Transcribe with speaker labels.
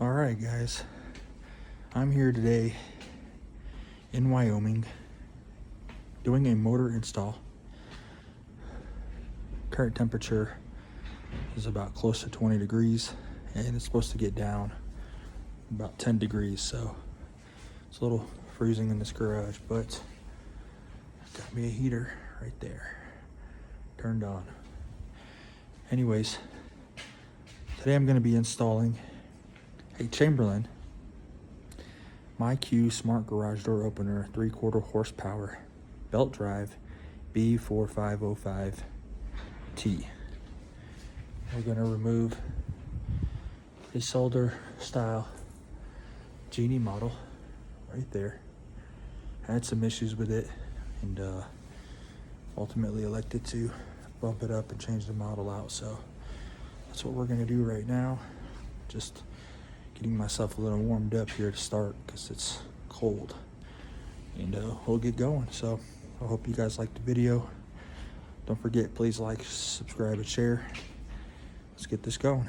Speaker 1: All right, guys, I'm here today in Wyoming doing a motor install. Current temperature is about close to 20 degrees and it's supposed to get down about 10 degrees, so it's a little freezing in this garage, but got me a heater right there turned on. Anyways, today I'm going to be installing a Chamberlain MyQ smart garage door opener 3/4 horsepower belt drive B4505-T. We're going to remove a solder style Genie model right there. I had some issues with it and ultimately elected to bump it up and change the model out, so that's what we're going to do right now. Just getting myself a little warmed up here to start because it's cold, and we'll get going. So I hope you guys liked the video. Don't forget, please like, subscribe, and share. Let's get this going.